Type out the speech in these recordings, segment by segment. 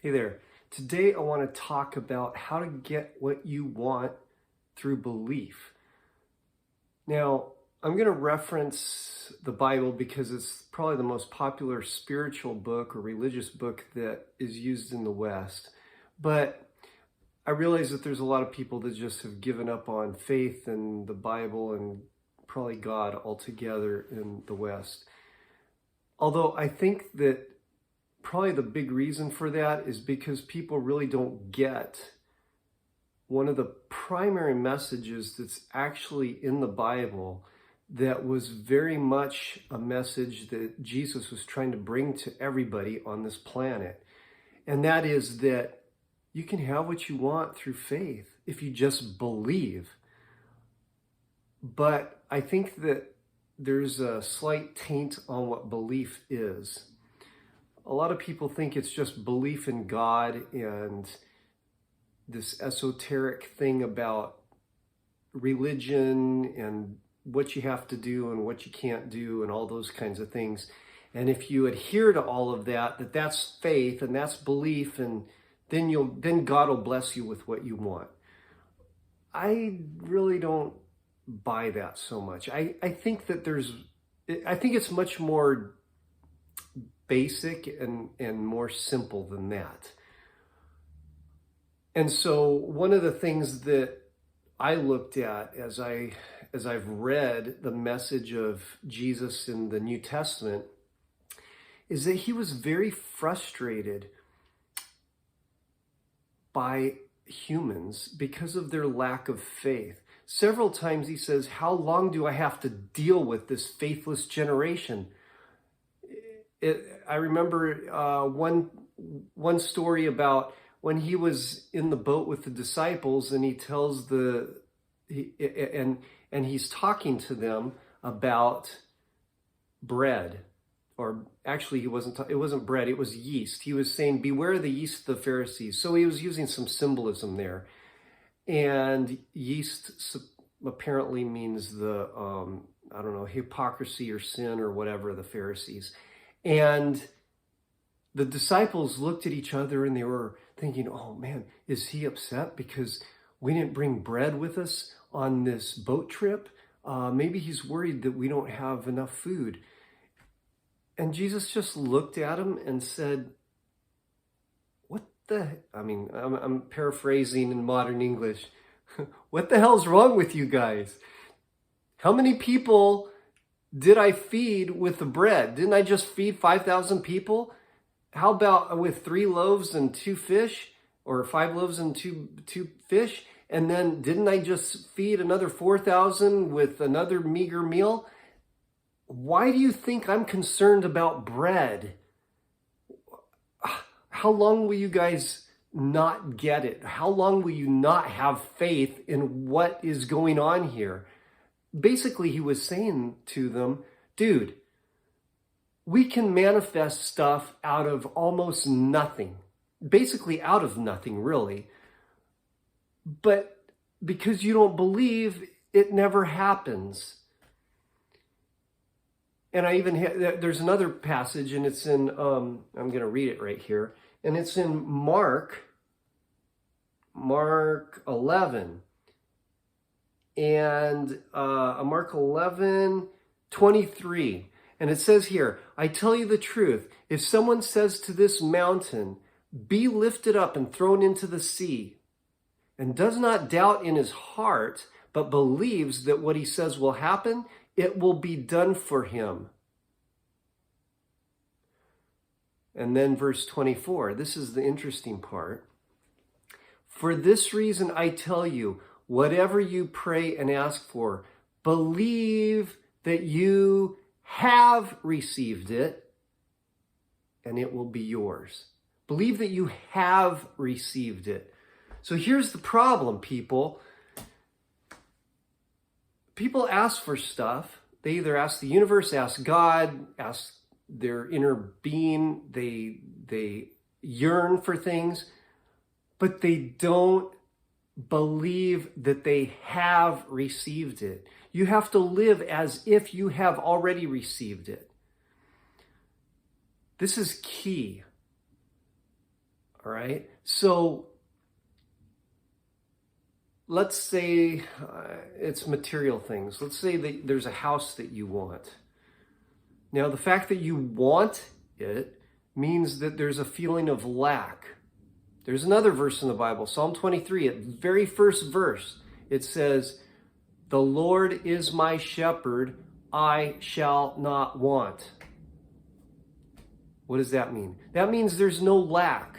Hey there. Today I want to talk about how to get what you want through belief. Now, I'm going to reference the Bible because it's probably the most popular spiritual book or religious book that is used in the West. But I realize that there's a lot of people that just have given up on faith and the Bible and probably God altogether in the West. Although I think that probably the big reason for that is because people really don't get one of the primary messages that's actually in the Bible that was very much a message that Jesus was trying to bring to everybody on this planet. And that is that you can have what you want through faith if you just believe. But I think that there's a slight taint on what belief is. A lot of people think it's just belief in God and this esoteric thing about religion and what you have to do and what you can't do and all those kinds of things. And if you adhere to all of that, that's faith and that's belief, and then God will bless you with what you want. I really don't buy that so much. I think it's much more basic and more simple than that. And so one of the things that I looked at as I've read the message of Jesus in the New Testament is that he was very frustrated by humans because of their lack of faith. Several times he says, "How long do I have to deal with this faithless generation?" I remember one story about when he was in the boat with the disciples, and he tells he's talking to them about bread, or actually it wasn't bread, it was yeast. He was saying, "Beware the yeast of the Pharisees." So he was using some symbolism there, and yeast apparently means the hypocrisy or sin or whatever, the Pharisees. And the disciples looked at each other and they were thinking, "Oh man, is he upset because we didn't bring bread with us on this boat trip? Maybe he's worried that we don't have enough food." And Jesus just looked at him and said, I'm paraphrasing in modern English. "What the hell's wrong with you guys? How many people did I feed with the bread? Didn't I just feed 5,000 people? How about with 3 loaves and 2 fish, or 5 loaves and two fish? And then didn't I just feed another 4,000 with another meager meal? Why do you think I'm concerned about bread? How long will you guys not get it? How long will you not have faith in what is going on here?" Basically, he was saying to them, "Dude, we can manifest stuff out of almost nothing. Basically out of nothing, really. But because you don't believe, it never happens." And there's another passage, and it's in, I'm going to read it right here. And it's in Mark 11. And Mark 11:23. And it says here, "I tell you the truth, if someone says to this mountain, 'Be lifted up and thrown into the sea,' and does not doubt in his heart, but believes that what he says will happen, it will be done for him." And then verse 24, this is the interesting part. "For this reason I tell you, whatever you pray and ask for, believe that you have received it, and it will be yours." Believe that you have received it. So here's the problem, people. People ask for stuff. They either ask the universe, ask God, ask their inner being. They yearn for things, but they don't believe that they have received it. You have to live as if you have already received it. This is key. All right. So let's say it's material things. Let's say that there's a house that you want. Now, the fact that you want it means that there's a feeling of lack. There's another verse in the Bible, Psalm 23, at the very first verse, it says, "The Lord is my shepherd, I shall not want." What does that mean? That means there's no lack.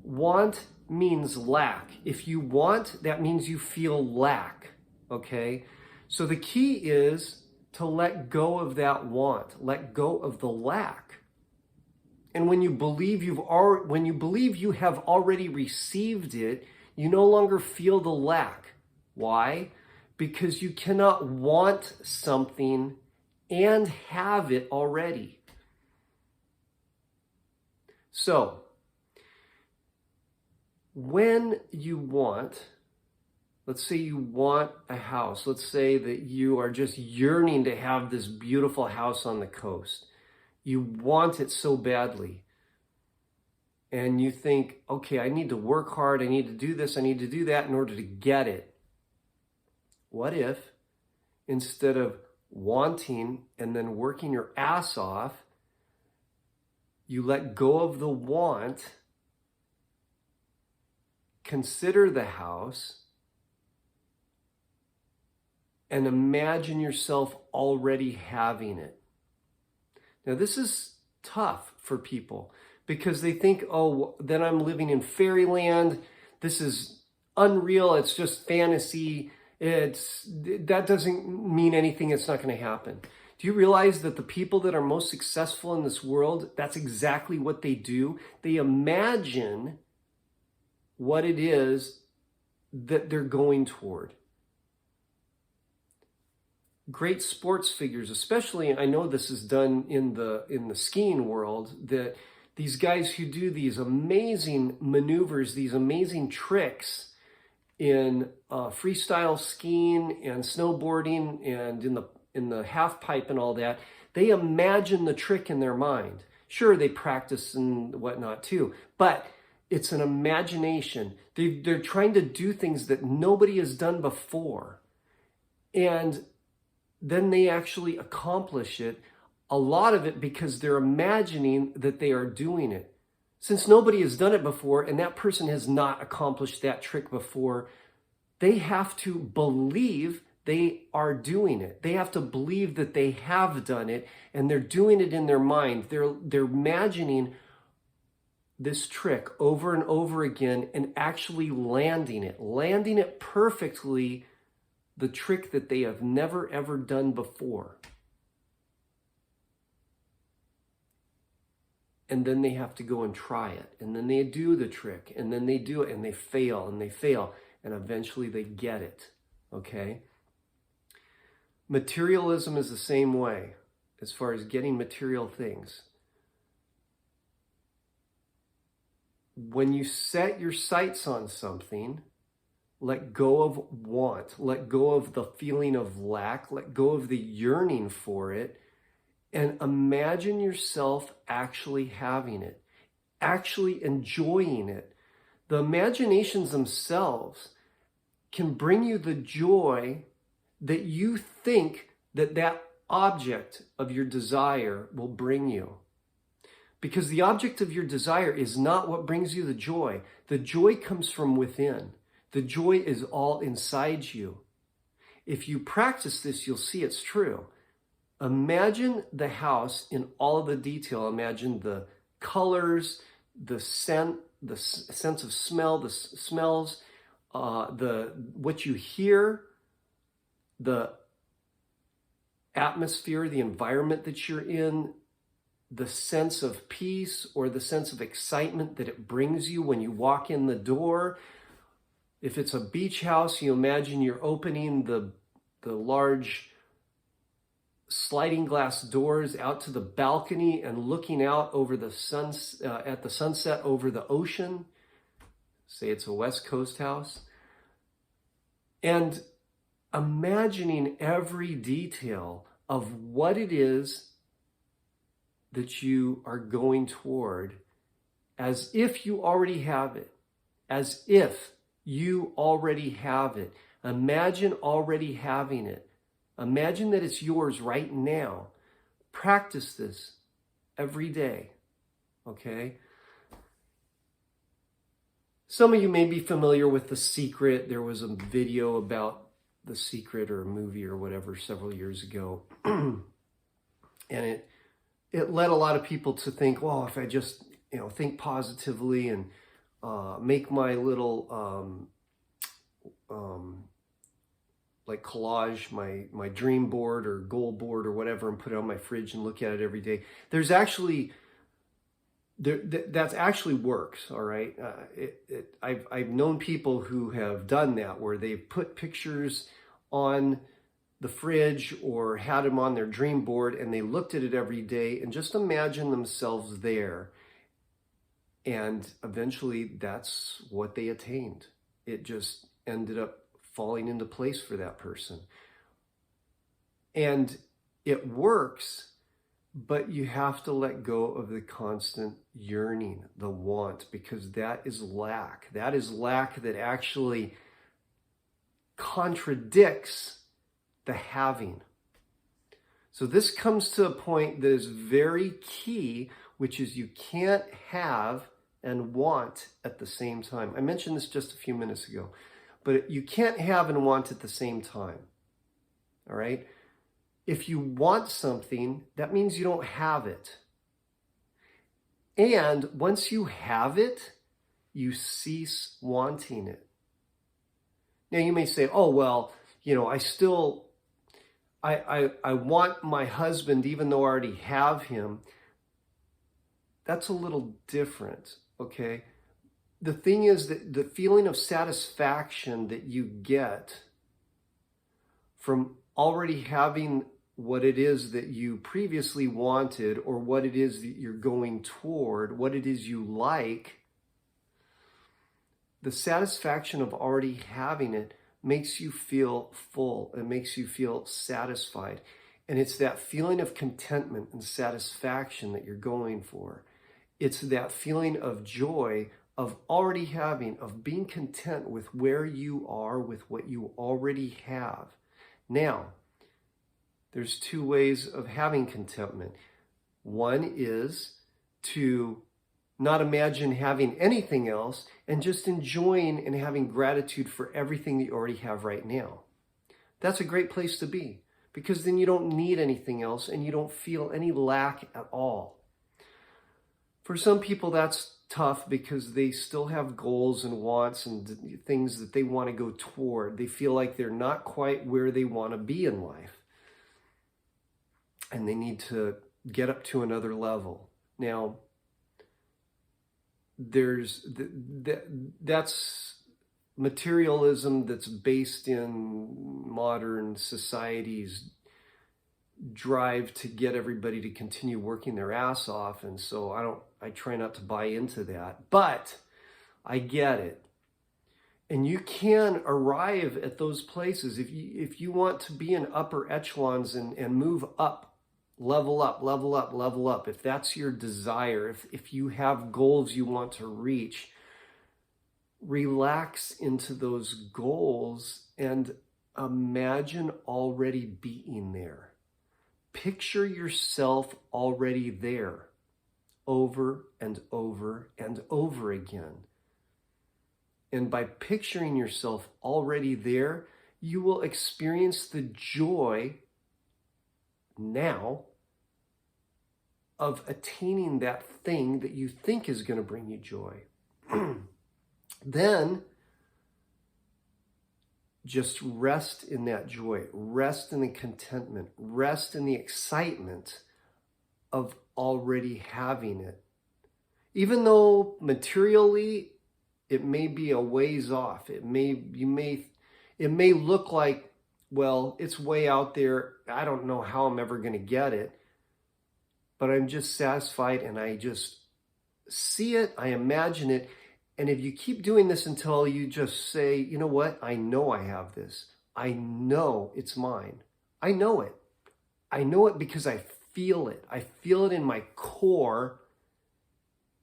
Want means lack. If you want, that means you feel lack, okay? So the key is to let go of that want, let go of the lack. And when you believe you have already received it, you no longer feel the lack. Why? Because you cannot want something and have it already. So, when you want, let's say you want a house. Let's say that you are just yearning to have this beautiful house on the coast. You want it so badly. And you think, okay, I need to work hard. I need to do this. I need to do that in order to get it. What if, instead of wanting and then working your ass off, you let go of the want, consider the house, and imagine yourself already having it? Now, this is tough for people because they think, oh, then I'm living in fairyland. This is unreal. It's just fantasy. That doesn't mean anything. It's not going to happen. Do you realize that the people that are most successful in this world, that's exactly what they do? They imagine what it is that they're going toward. Great sports figures, especially, I know this is done in the skiing world, that these guys who do these amazing maneuvers, these amazing tricks in freestyle skiing and snowboarding and in the half pipe and all that, they imagine the trick in their mind. Sure, they practice and whatnot too, but it's an imagination. They're trying to do things that nobody has done before. And then they actually accomplish it, a lot of it because they're imagining that they are doing it. Since nobody has done it before and that person has not accomplished that trick before, they have to believe they are doing it. They have to believe that they have done it, and they're doing it in their mind. They're imagining this trick over and over again and actually landing it perfectly, the trick that they have never ever done before. And then they have to go and try it. And then they do the trick. And then they do it and they fail and they fail. And eventually they get it. Okay? Materialism is the same way as far as getting material things. When you set your sights on something, let go of want, let go of the feeling of lack, let go of the yearning for it, and imagine yourself actually having it, actually enjoying it. The imaginations themselves can bring you the joy that you think that object of your desire will bring you. Because the object of your desire is not what brings you the joy. The joy comes from within. The joy is all inside you. If you practice this, you'll see it's true. Imagine the house in all of the detail. Imagine the colors, the scent, the sense of smell, the smells, what you hear, the atmosphere, the environment that you're in, the sense of peace or the sense of excitement that it brings you when you walk in the door. If it's a beach house, you imagine you're opening the large sliding glass doors out to the balcony and looking out over the at the sunset over the ocean. Say it's a West Coast house. And imagining every detail of what it is that you are going toward as if you already have it. As if you already have it. Imagine already having it. Imagine that it's yours right now. Practice this every day, okay? Some of you may be familiar with The Secret. There was a video about The Secret, or a movie or whatever, several years ago. And it led a lot of people to think, well, if I just, think positively and make my little like collage, my dream board or goal board or whatever, and put it on my fridge and look at it every day. There's actually that actually works, all right? I've known people who have done that, where they've put pictures on the fridge or had them on their dream board, and they looked at it every day and just imagined themselves there. And eventually that's what they attained. It just ended up falling into place for that person. And it works, but you have to let go of the constant yearning, the want, because that is lack. That is lack that actually contradicts the having. So this comes to a point that is very key, which is you can't have and want at the same time. I mentioned this just a few minutes ago, but you can't have and want at the same time. All right? If you want something, that means you don't have it. And once you have it, you cease wanting it. Now you may say, oh, well, I want my husband even though I already have him. That's a little different, okay? The thing is that the feeling of satisfaction that you get from already having what it is that you previously wanted, or what it is that you're going toward, what it is you like, the satisfaction of already having it makes you feel full. It makes you feel satisfied. And it's that feeling of contentment and satisfaction that you're going for. It's that feeling of joy, of already having, of being content with where you are, with what you already have. Now, there's two ways of having contentment. One is to not imagine having anything else and just enjoying and having gratitude for everything that you already have right now. That's a great place to be, because then you don't need anything else and you don't feel any lack at all. For some people, that's tough because they still have goals and wants and things that they want to go toward. They feel like they're not quite where they want to be in life, and they need to get up to another level. Now, that's materialism that's based in modern society's drive to get everybody to continue working their ass off. And so I try not to buy into that, but I get it. And you can arrive at those places if you want to be in upper echelons and move up, level up. If that's your desire, if you have goals you want to reach, relax into those goals and imagine already being there. Picture yourself already there, over and over and over again. And by picturing yourself already there, you will experience the joy now of attaining that thing that you think is going to bring you joy. Then just rest in that joy, rest in the contentment, rest in the excitement of already having it. Even though materially it may be a ways off, it may look like, well, it's way out there. I don't know how I'm ever going to get it, but I'm just satisfied and I just see it, I imagine it. And if you keep doing this until you just say, you know what, I know I have this. I know it's mine. I know it. I know it because I feel it. I feel it in my core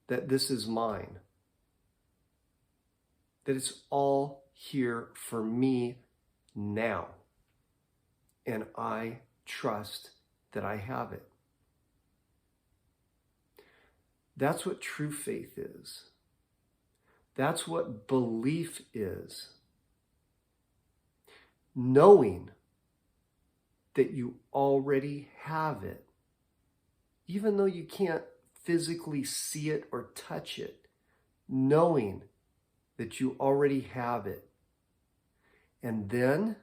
that this is mine, that it's all here for me now, and I trust that I have it. That's what true faith is. That's what belief is. Knowing that you already have it, even though you can't physically see it or touch it, knowing that you already have it. And then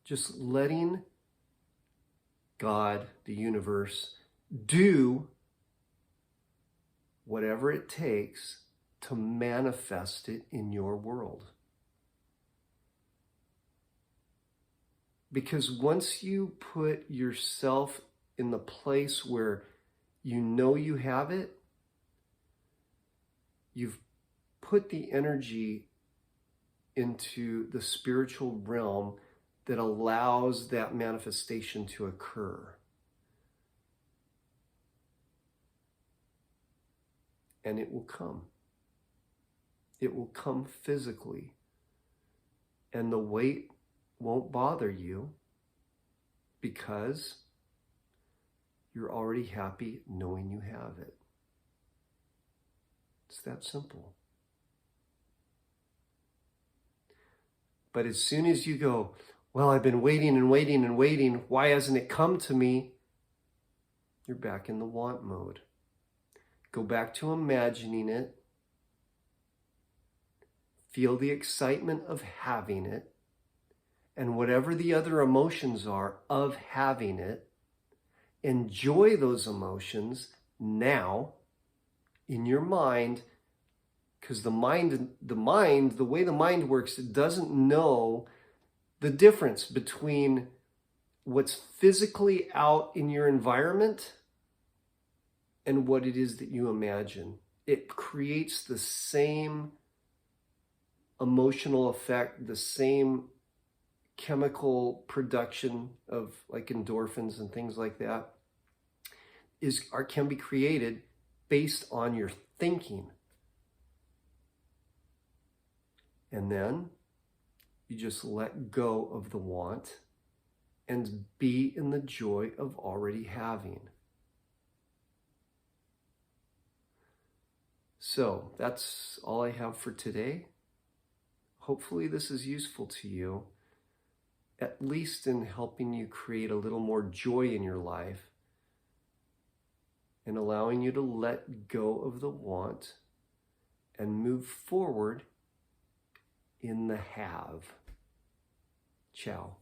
just letting God, the universe, do whatever it takes to manifest it in your world. Because once you put yourself in the place where you know you have it, you've put the energy into the spiritual realm that allows that manifestation to occur. And it will come. It will come physically. And the weight won't bother you because you're already happy knowing you have it. It's that simple. But as soon as you go, well, I've been waiting and waiting and waiting, why hasn't it come to me? You're back in the want mode. Go back to imagining it. Feel the excitement of having it. And whatever the other emotions are of having it, enjoy those emotions now in your mind, because the way the mind works, it doesn't know the difference between what's physically out in your environment and what it is that you imagine. It creates the same emotional effect, the same chemical production of like endorphins and things like that can be created based on your thinking. And then you just let go of the want and be in the joy of already having. So that's all I have for today. Hopefully this is useful to you, at least in helping you create a little more joy in your life and allowing you to let go of the want and move forward in the have. Ciao.